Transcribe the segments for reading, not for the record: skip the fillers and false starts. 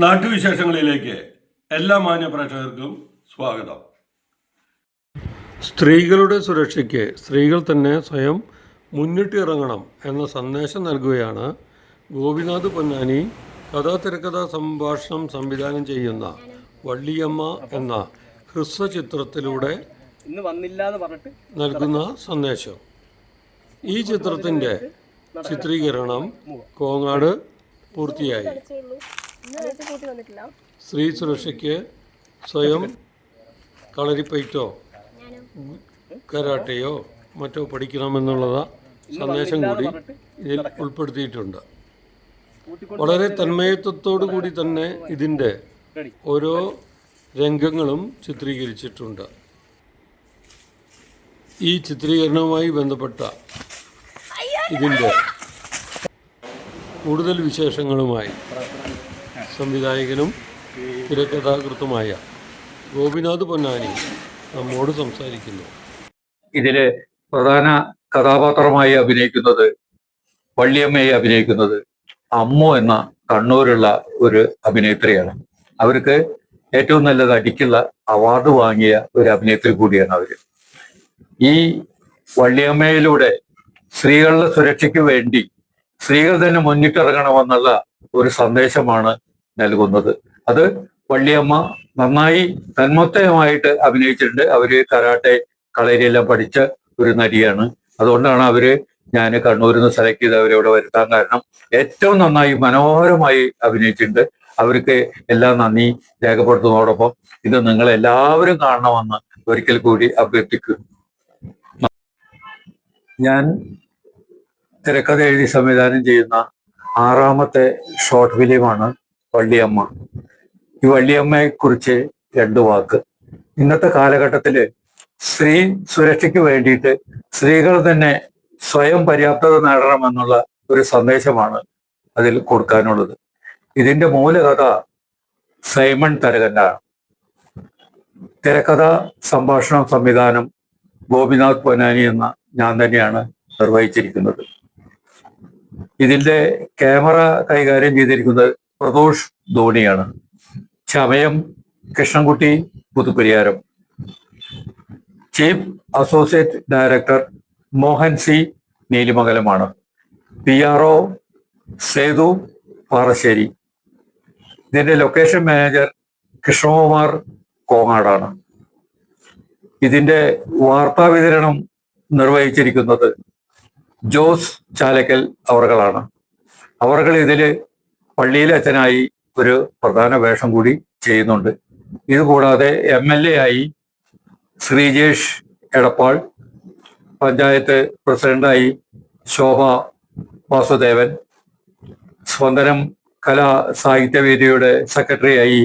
നാട്ടുവിശേഷങ്ങളിലേക്ക് എല്ലാ മാന്യപ്രേക്ഷകർക്കും സ്വാഗതം. സ്ത്രീകളുടെ സുരക്ഷയ്ക്ക് സ്ത്രീകൾ തന്നെ സ്വയം മുന്നിട്ടിറങ്ങണം എന്ന സന്ദേശം നൽകുകയാണ് ഗോപിനാഥ് പൊന്നാനി കഥാതിരക്കഥാ സംഭാഷണം സംവിധാനം ചെയ്യുന്ന വള്ളിയമ്മ എന്ന ഹ്രസ്വചിത്രത്തിലൂടെ നൽകുന്ന സന്ദേശം. ഈ ചിത്രത്തിൻ്റെ ചിത്രീകരണം കോങ്ങാട് പൂർത്തിയായി. സ്ത്രീ സുരക്ഷയ്ക്ക് സ്വയം കളരിപ്പയറ്റോ കരാട്ടയോ മറ്റോ പഠിക്കണമെന്നുള്ള സന്ദേശം കൂടി ഇതിൽ ഉൾപ്പെടുത്തിയിട്ടുണ്ട്. വളരെ തന്മയത്വത്തോടു കൂടി തന്നെ ഇതിൻ്റെ ഓരോ രംഗങ്ങളും ചിത്രീകരിച്ചിട്ടുണ്ട്. ഈ ചിത്രീകരണവുമായി ബന്ധപ്പെട്ട ഇതിൻ്റെ കൂടുതൽ വിശേഷങ്ങളുമായി സംവിധായകനും തിരക്കഥാകൃത്തുമായ ഗോപിനാഥ് പൊന്നാനി നമ്മോട് സംസാരിക്കുന്നു. ഇതില് പ്രധാന കഥാപാത്രമായി അഭിനയിക്കുന്നത് വള്ളിയമ്മയെ അഭിനയിക്കുന്നത് അമ്മു എന്ന കണ്ണൂരുള്ള ഒരു അഭിനേത്രിയാണ്. അവർക്ക് ഏറ്റവും നല്ല നടിക്കുള്ള അവാർഡ് വാങ്ങിയ ഒരു അഭിനേത്രി കൂടിയാണ് അവര്. ഈ വള്ളിയമ്മയിലൂടെ സ്ത്രീകളുടെ സുരക്ഷയ്ക്ക് വേണ്ടി സ്ത്രീകൾ തന്നെ മുന്നിട്ടിറങ്ങണമെന്നുള്ള ഒരു സന്ദേശമാണ് നൽകുന്നത്. അത് വള്ളിയമ്മ നന്നായി തന്മത്തമായിട്ട് അഭിനയിച്ചിട്ടുണ്ട്. അവര് കരാട്ടെ കളരിയെല്ലാം പഠിച്ച ഒരു നടിയാണ്. അതുകൊണ്ടാണ് ഞാൻ കണ്ണൂരിൽ നിന്ന് സെലക്ട് ചെയ്ത് അവരിവിടെ വരുത്താൻ കാരണം. ഏറ്റവും നന്നായി മനോഹരമായി അഭിനയിച്ചിട്ടുണ്ട്. അവർക്ക് എല്ലാം നന്ദി രേഖപ്പെടുത്തുന്നതോടൊപ്പം ഇത് നിങ്ങൾ എല്ലാവരും കാണണമെന്ന് ഒരിക്കൽ കൂടി അഭ്യർത്ഥിക്കുന്നു. ഞാൻ തിരക്കഥ എഴുതി സംവിധാനം ചെയ്യുന്ന 6ാമത്തെ ഷോർട്ട് ഫിലിമാണ് വള്ളിയമ്മ. ഈ വള്ളിയമ്മയെ കുറിച്ച് 2 വാക്ക്. ഇന്നത്തെ കാലഘട്ടത്തില് സ്ത്രീ സുരക്ഷയ്ക്ക് വേണ്ടിയിട്ട് സ്ത്രീകൾ തന്നെ സ്വയം പര്യാപ്തത നേടണമെന്നുള്ള ഒരു സന്ദേശമാണ് അതിൽ കൊടുക്കാനുള്ളത്. ഇതിന്റെ മൂലകഥ സൈമൺ തരകനാണ്. തിരക്കഥ സംഭാഷണം സംവിധാനം ഗോപിനാഥ് പൊന്നാനി എന്ന ഞാൻ തന്നെയാണ് നിർവഹിച്ചിരിക്കുന്നത്. ഇതിന്റെ ക്യാമറ കൈകാര്യം ചെയ്തിരിക്കുന്നത് പ്രദോഷ് ധോണിയാണ്. ചമയം Krishnankutty Puthupariyaram. Chief associate director Mohan C നീലിമംഗലമാണ്. PRO സേതു പാറശ്ശേരി. ഇതിന്റെ ലൊക്കേഷൻ മാനേജർ കൃഷ്ണകുമാർ കോങ്ങാടാണ്. ഇതിന്റെ വാർത്താ വിതരണം നിർവഹിച്ചിരിക്കുന്നത് ജോസ് ചാലക്കൽ അവർകളാണ്. അവർകൾ ഇതില് പള്ളിയിലെ അച്ഛനായി ഒരു പ്രധാന വേഷം കൂടി ചെയ്യുന്നുണ്ട്. ഇതുകൂടാതെ MLA ആയി ശ്രീജേഷ് എടപ്പാൾ, പഞ്ചായത്ത് പ്രസിഡന്റായി ശോഭ വാസുദേവൻ, സ്പന്ദനം കലാ സാഹിത്യവേദിയുടെ സെക്രട്ടറിയായി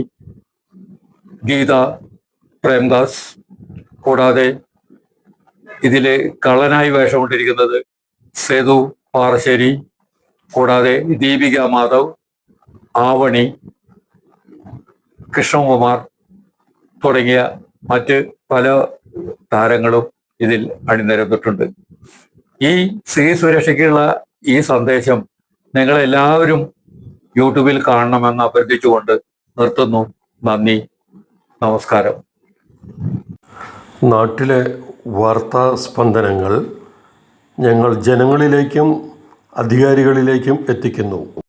ഗീത പ്രേംദാസ്, കൂടാതെ ഇതില് കള്ളനായി വേഷമിട്ടിരിക്കുന്നത് സേതു പാറശ്ശേരി, കൂടാതെ ദീപിക മാധവ്, ആവണി, കൃഷ്ണകുമാർ തുടങ്ങിയ മറ്റ് പല താരങ്ങളും ഇതിൽ അണിനിരന്നിട്ടുണ്ട്. ഈ സ്ത്രീ സുരക്ഷയ്ക്കുള്ള ഈ സന്ദേശം നിങ്ങളെല്ലാവരും യൂട്യൂബിൽ കാണണമെന്ന് അഭ്യർത്ഥിച്ചുകൊണ്ട് നിർത്തുന്നു. നന്ദി, നമസ്കാരം. നാട്ടിലെ വാർത്താ സ്പന്ദനങ്ങൾ ഞങ്ങൾ ജനങ്ങളിലേക്കും അധികാരികളിലേക്കും എത്തിക്കുന്നു.